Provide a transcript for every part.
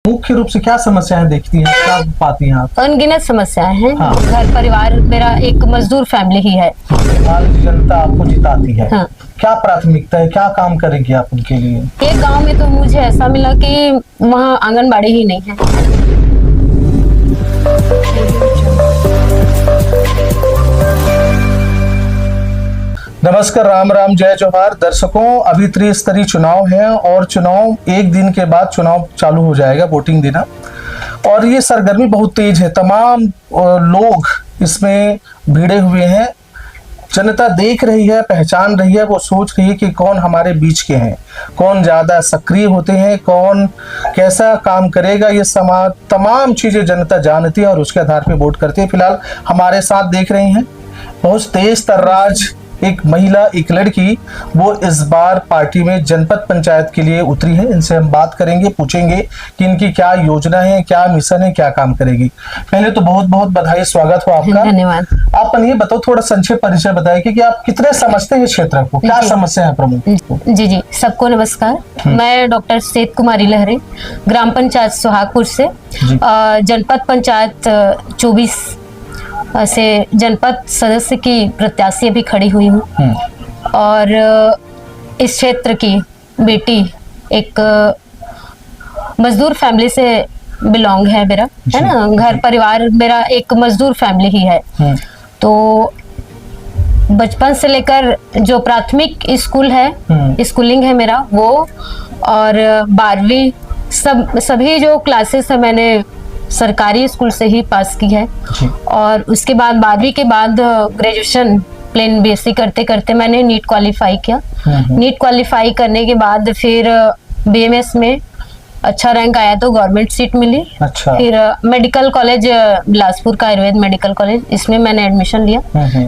मुख्य रूप से क्या समस्याएं देखती हैं, क्या पाती हैं आप? अनगिनत समस्याएं हैं। हाँ। घर परिवार, मेरा एक मजदूर फैमिली ही है। मान लीजिए जनता आपको जिताती है, हाँ। क्या प्राथमिकता है, क्या काम करेंगे आप उनके लिए? एक गांव में तो मुझे ऐसा मिला कि वहाँ आंगनबाड़ी ही नहीं है। नमस्कार, राम राम, जय जोहार। दर्शकों, अभी त्रिस्तरीय चुनाव है और चुनाव एक दिन के बाद चुनाव चालू हो जाएगा, वोटिंग देना, और ये सरगर्मी बहुत तेज है। तमाम लोग इसमें भिड़े हुए हैं। जनता देख रही है, पहचान रही है, वो सोच रही है कि कौन हमारे बीच के हैं, कौन ज्यादा सक्रिय होते हैं, कौन कैसा काम करेगा। ये समाज तमाम चीजें जनता जानती है और उसके आधार पे वोट करती है। फिलहाल हमारे साथ देख रही हैं बहुत तेज तर्राज एक महिला, एक लड़की, वो इस बार पार्टी में जनपद पंचायत के लिए उतरी है। इनसे हम बात करेंगे, पूछेंगे कि इनकी क्या योजना है, क्या मिशन है, क्या काम करेगी। पहले तो बहुत बहुत बधाई, स्वागत हो आपका। धन्यवाद। आप ये बताओ, थोड़ा संक्षेप परिचय बताइए कि आप कितने समझते हैं क्षेत्र को, क्या समस्या है प्रमुख? जी, सबको नमस्कार। मैं डॉक्टर सेत कुमारी लहरे, ग्राम पंचायत सुहागपुर से जनपद पंचायत 24 से जनपद सदस्य की प्रत्याशी भी खड़ी हुई हूँ। और इस क्षेत्र की बेटी, एक मजदूर फैमिली से बिलोंग है मेरा, है ना। घर परिवार मेरा एक मजदूर फैमिली ही है। तो बचपन से लेकर जो प्राथमिक स्कूल है, स्कूलिंग है मेरा वो, और 12वीं सभी जो क्लासेस है मैंने सरकारी स्कूल से ही पास की है। और उसके बाद 12वीं के बाद ग्रेजुएशन प्लेन बीएससी करते करते मैंने नीट क्वालिफाई किया। नीट क्वालिफाई करने के बाद फिर बीएमएस में अच्छा रैंक आया तो गवर्नमेंट सीट मिली। अच्छा। फिर मेडिकल कॉलेज बिलासपुर का आयुर्वेद मेडिकल कॉलेज, इसमें मैंने एडमिशन लिया।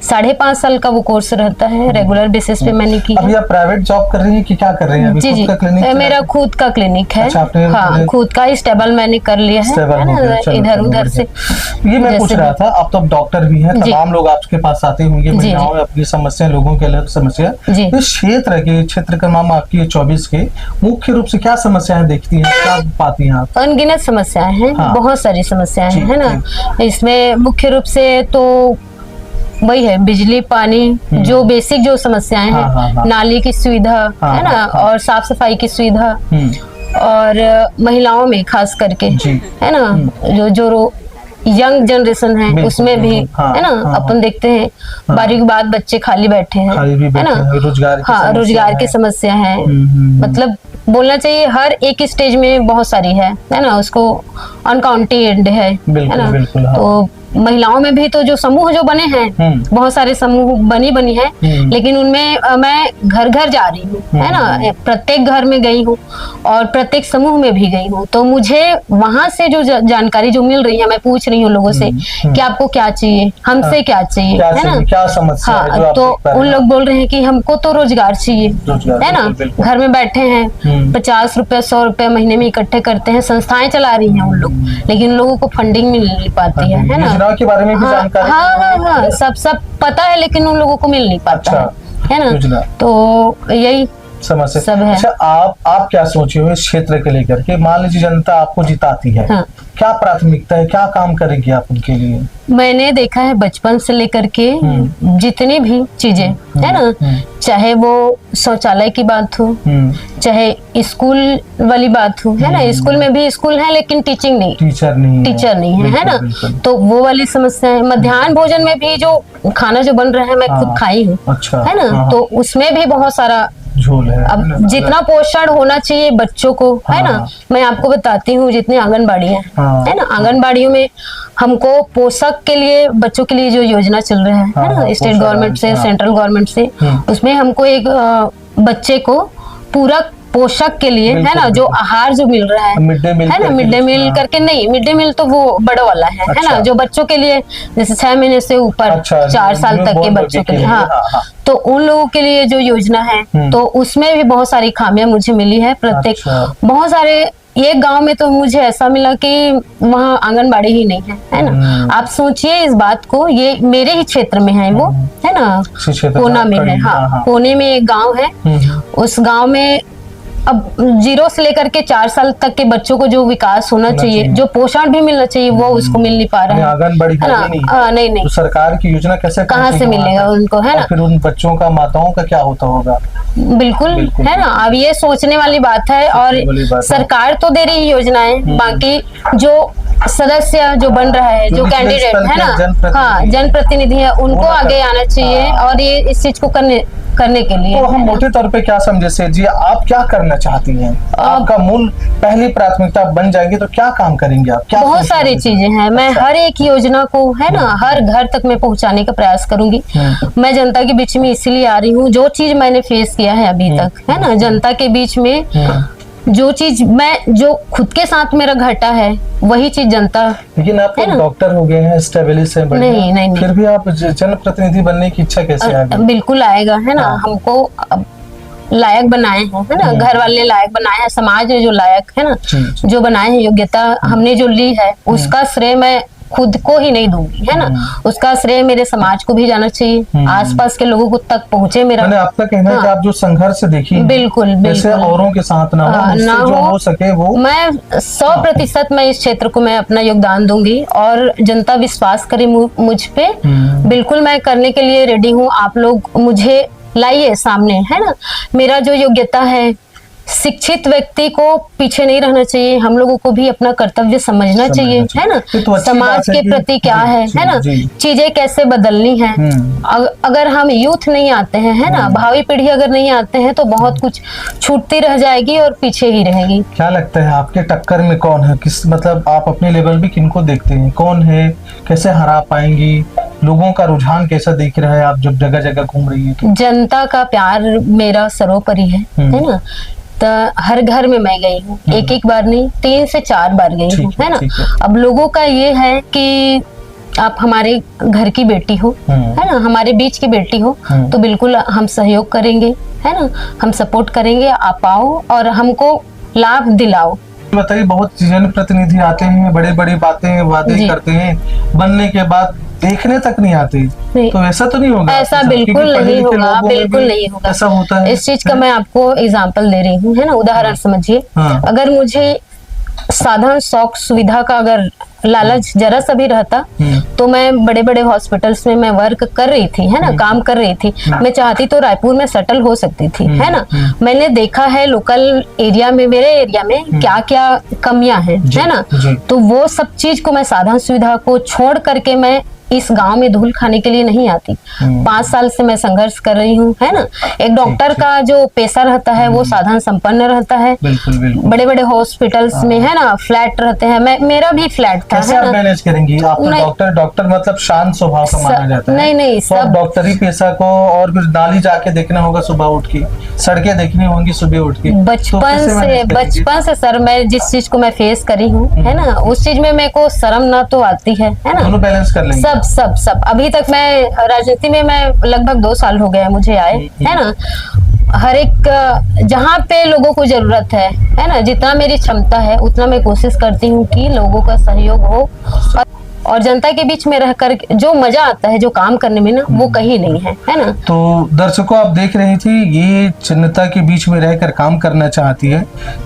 5.5 साल का वो कोर्स रहता है, रेगुलर बेसिस पे मैंने की। अभी आप प्राइवेट जॉब कर रही हैं कि क्या कर रही हैं? अभी जी, खुद का क्लिनिक? मेरा खुद का क्लिनिक है। अच्छा, हाँ, खुद का स्टेबल मैंने कर लिया है, इधर उधर से। ये मैं पूछ रहा था, आप तो डॉक्टर भी हैं, तमाम लोग आपके पास आते होंगे, महिलाओं में अपनी समस्या, लोगों के अलग समस्या। इस क्षेत्र का नाम आपकी 24 के, मुख्य रूप से क्या समस्याएं देखती हैं, क्या पाती हैं आप? अनगिनत समस्याएं हैं। हाँ। बहुत सारी समस्याएं हैं, है ना। इसमें मुख्य रूप से तो वही है, बिजली, पानी, जो बेसिक जो समस्याएं हैं, नाली की सुविधा, है ना, और साफ सफाई की सुविधा, और महिलाओं में खास करके, है ना, जो यंग जनरेशन है उसमें भी, है ना, अपन देखते हैं बारीक बात, बच्चे खाली बैठे हैं, है ना, रोजगार की समस्या है। मतलब बोलना चाहिए हर एक स्टेज में बहुत सारी है ना, उसको अनकाउंटेड है ना। तो महिलाओं में भी तो जो समूह जो बने हैं, बहुत सारे समूह बनी है, लेकिन उनमें मैं घर घर जा रही हूँ, है ना, प्रत्येक घर में गई हूँ और प्रत्येक समूह में भी गई हूँ। तो मुझे वहां से जो जानकारी जो मिल रही है, मैं पूछ रही हूँ लोगों से कि आपको क्या चाहिए, हमसे क्या चाहिए, है ना, क्या समस्या है जो आप तो उन लोग बोल रहे हैं कि हमको तो रोजगार चाहिए, है ना। घर में बैठे हैं, 50 रुपए 100 रुपए महीने में इकट्ठे करते हैं, संस्थाएं चला रही हैं उन लोग, लेकिन लोगों को फंडिंग मिल नहीं पाती है ना। के बारे में भी जानकारी? हाँ, सब पता है, लेकिन उन लोगों को मिल नहीं पाता है ना। तो यही समस्या सब है। अच्छा, आप क्या सोचे हो इस क्षेत्र के लेकर के? मान लीजिए जनता आपको जिताती है, हाँ। क्या प्राथमिकता है, क्या काम करेगी आप उनके लिए? मैंने देखा है बचपन से लेकर के जितनी भी चीजें, है ना, चाहे वो शौचालय की बात हो, चाहे स्कूल वाली बात हो, है ना, स्कूल में भी स्कूल है लेकिन टीचर नहीं है ना। तो वो वाली समस्या है। मध्याह्न भोजन में भी जो खाना जो बन रहा है, मैं खुद खाई हूँ, है ना, तो उसमें भी बहुत सारा झोल है। अब जितना पोषण होना चाहिए बच्चों को, है ना, मैं आपको बताती हूँ, जितनी आंगनबाड़ी है ना, आंगनबाड़ियों में हमको पोषक के लिए, बच्चों के लिए जो योजना चल रहा है ना, स्टेट गवर्नमेंट से, सेंट्रल गवर्नमेंट से, उसमें हमको एक बच्चे को पूरक पोषक के लिए, है ना, जो आहार जो मिल रहा है, मिड डे मील, है ना, मिड डे मील करके नहीं, मिड डे मील तो वो बड़ा वाला है ना, जो बच्चों के लिए जैसे 6 महीने से ऊपर 4 साल तक के बच्चों के लिए, हाँ, तो उन लोगों के लिए जो योजना है, तो उसमें भी बहुत सारी खामियां मुझे मिली है। प्रत्येक बहुत सारे, एक गांव में तो मुझे ऐसा मिला कि वहाँ आंगनबाड़ी ही नहीं है ना। आप सोचिए इस बात को, ये मेरे ही क्षेत्र में है वो, है ना, कोना में है। हाँ, कोने में एक गांव है, उस गांव में अब 0 से लेकर के 4 साल तक के बच्चों को जो विकास होना चाहिए, जो पोषण भी मिलना चाहिए, वो उसको मिल नहीं पा रहा है। आंगनबाड़ी है ना? नहीं तो सरकार की योजना कैसे कहाँ से मिलेगा उनको, है ना? फिर उन बच्चों का, माताओं का क्या होता होगा? बिल्कुल है ना। अब ये सोचने वाली बात है। और सरकार तो दे रही योजनाएं, बाकी जो सदस्य जो बन रहा है, जो कैंडिडेट है ना, हाँ, जनप्रतिनिधि है, उनको आगे आना चाहिए और ये इस चीज को करने के लिए। तो हम मोटे तौर पे क्या समझे सेठ जी, आप क्या करना चाहती हैं? आपका मूल पहली प्राथमिकता बन जाएगी तो क्या काम करेंगे आप? क्या बहुत सारी चीजें हैं। मैं हर एक योजना को, है ना, हर घर तक मैं पहुंचाने का प्रयास करूंगी। मैं जनता के बीच में इसीलिए आ रही हूँ, जो चीज मैंने फेस किया है अभी तक, है ना, जनता के बीच में जो चीज जो खुद के साथ मेरा घटा है, वही चीज जनता। लेकिन आप डॉक्टर हो गए हैं, स्टेबलिस्ट हैं, नहीं, फिर भी आप जनप्रतिनिधि बनने की इच्छा कैसे आ गई? बिल्कुल आएगा, है ना। हमको लायक बनाए हैं, है ना, घर वाले लायक बनाए हैं, समाज ने जो लायक, है ना, जो बनाए हैं, योग्यता हमने जो ली है, उसका श्रेय मैं खुद को ही नहीं दूंगी, है ना, उसका श्रेय मेरे समाज को भी जाना चाहिए, आसपास के लोगों को तक पहुंचे मेरा। आपका कहना है कि आप जो संघर्ष देखी, बिल्कुल जैसे औरों के साथ ना हो सके वो, मैं 100% मैं इस क्षेत्र को मैं अपना योगदान दूंगी और जनता विश्वास करे मुझ पे। बिल्कुल मैं करने के लिए रेडी हूँ। आप लोग मुझे लाइए सामने, है ना। मेरा जो योग्यता है, शिक्षित व्यक्ति को पीछे नहीं रहना चाहिए, हम लोगों को भी अपना कर्तव्य समझना चाहिए, है ना। तो समाज के प्रति क्या है ना, चीजें कैसे बदलनी है। अगर हम यूथ नहीं आते हैं, है ना, भावी पीढ़ी अगर नहीं आते हैं, तो बहुत कुछ छूटती रह जाएगी और पीछे ही रहेगी। क्या लगता है आपके टक्कर में कौन है? किस मतलब आप अपने लेवल भी किनको देखते हैं? कौन है? कैसे हरा पाएंगी? लोगों का रुझान कैसा दिख रहा है आप जब जगह जगह घूम रही है? जनता का प्यार मेरा सर्वोपरि है ना। तो हर घर में मैं गई हूँ, एक बार नहीं, 3 से 4 बार गई हूँ, है ना। अब लोगों का ये है कि आप हमारे घर की बेटी हो, है ना, हमारे बीच की बेटी हो, तो बिल्कुल हम सहयोग करेंगे, है ना, हम सपोर्ट करेंगे। आप आओ और हमको लाभ दिलाओ। बताइए, बहुत जनप्रतिनिधि आते हैं, बड़े बड़ी बातें वादे करते हैं, बनने के बाद देखने तक नहीं आते, तो ऐसा तो नहीं होगा? ऐसा बिल्कुल नहीं होगा, बिल्कुल नहीं होगा। ऐसा होता है। इस चीज का मैं आपको एग्जाम्पल दे रही हूँ, है ना, उदाहरण समझिए। अगर मुझे साधन शौक सुविधा का अगर लालच जरा सा भी रहता, तो मैं बड़े बड़े हॉस्पिटल्स में मैं वर्क कर रही थी, है ना, काम कर रही थी। मैं चाहती तो रायपुर में सेटल हो सकती थी, है ना। मैंने देखा है लोकल एरिया में, मेरे एरिया में क्या क्या कमियां हैं, है ना। तो वो सब चीज को मैं, साधन सुविधा को छोड़ करके मैं इस गांव में धूल खाने के लिए नहीं आती। 5 साल से मैं संघर्ष कर रही हूँ, है ना। एक डॉक्टर का जो पेशा रहता है, वो साधन संपन्न रहता है। बड़े बड़े हॉस्पिटल्स में, है ना, फ्लैट रहते हैं। मेरा भी फ्लैट था, कैसे आप मैनेज करेंगी? आप डॉक्टर मतलब शांत स्वभाव का माना जाता है। नहीं, सब डॉक्टरी पेशा को, और फिर नाली जाके देखना होगा सुबह उठ के, सड़कें देखनी होंगी सुबह उठ के। बचपन से सर, मैं जिस चीज को मैं फेस करी हूँ, है ना, उस चीज में मेरे को शर्म ना तो आती है ना। दोनों बैलेंस कर लेंगे। सब अभी तक मैं राजनीति में, मैं लगभग 2 साल हो गए मुझे आए, है ना। हर एक जहाँ पे लोगों को जरूरत है ना, जितना मेरी क्षमता है उतना मैं कोशिश करती हूँ कि लोगों का सहयोग हो। और जनता के बीच में रहकर जो मजा आता है, जो काम करने में ना, वो कहीं नहीं है ना। तो दर्शकों, आप देख रही थी, ये जनता के बीच में रहकर काम करना चाहती है।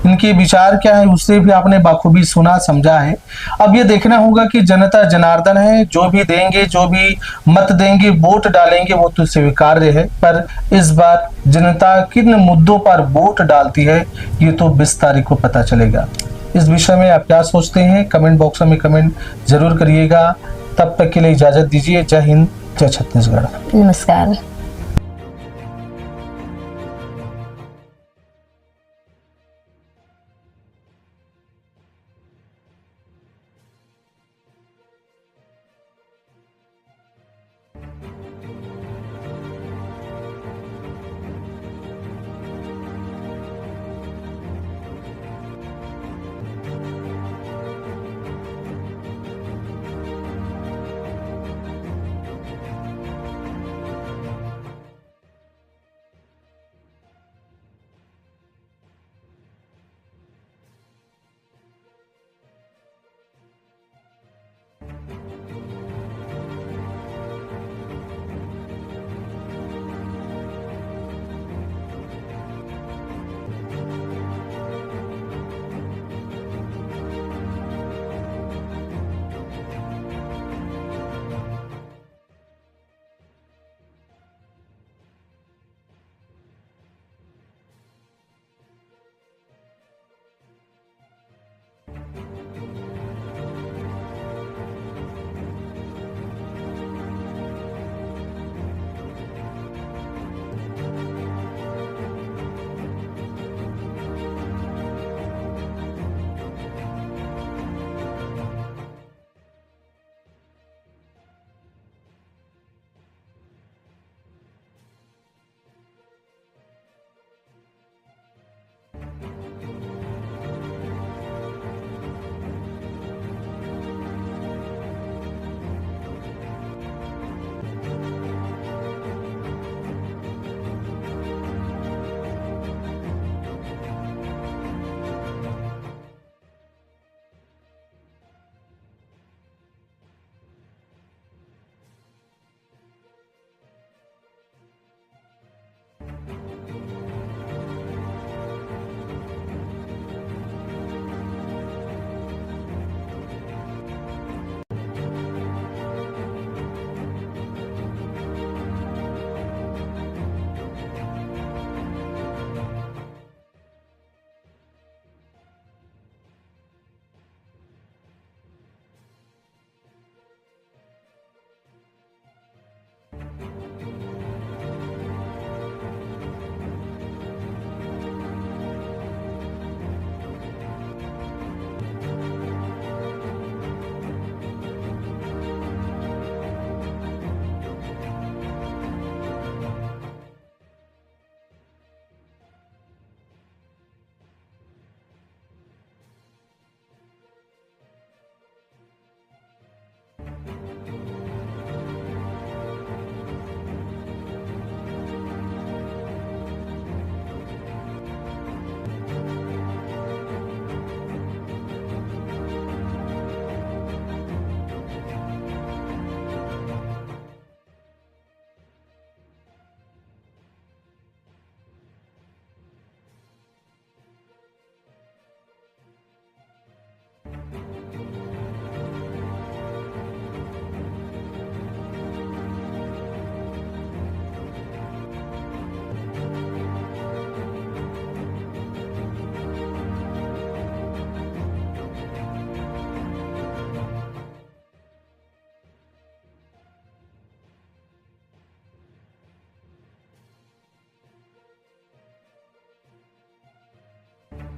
इनके विचार क्या है उससे भी आपने बाखूबी सुना समझा है। अब ये देखना होगा कि जनता जनार्दन है, जो भी देंगे, जो भी मत देंगे, वोट डालेंगे, वो तो स्वीकार्य है। पर इस बार जनता किन मुद्दों पर वोट डालती है, ये तो 20 तारीख को पता चलेगा। इस विषय में आप क्या सोचते हैं, कमेंट बॉक्स में कमेंट जरूर करिएगा। तब तक के लिए इजाजत दीजिए। जय हिंद, जय छत्तीसगढ़। नमस्कार।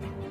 है।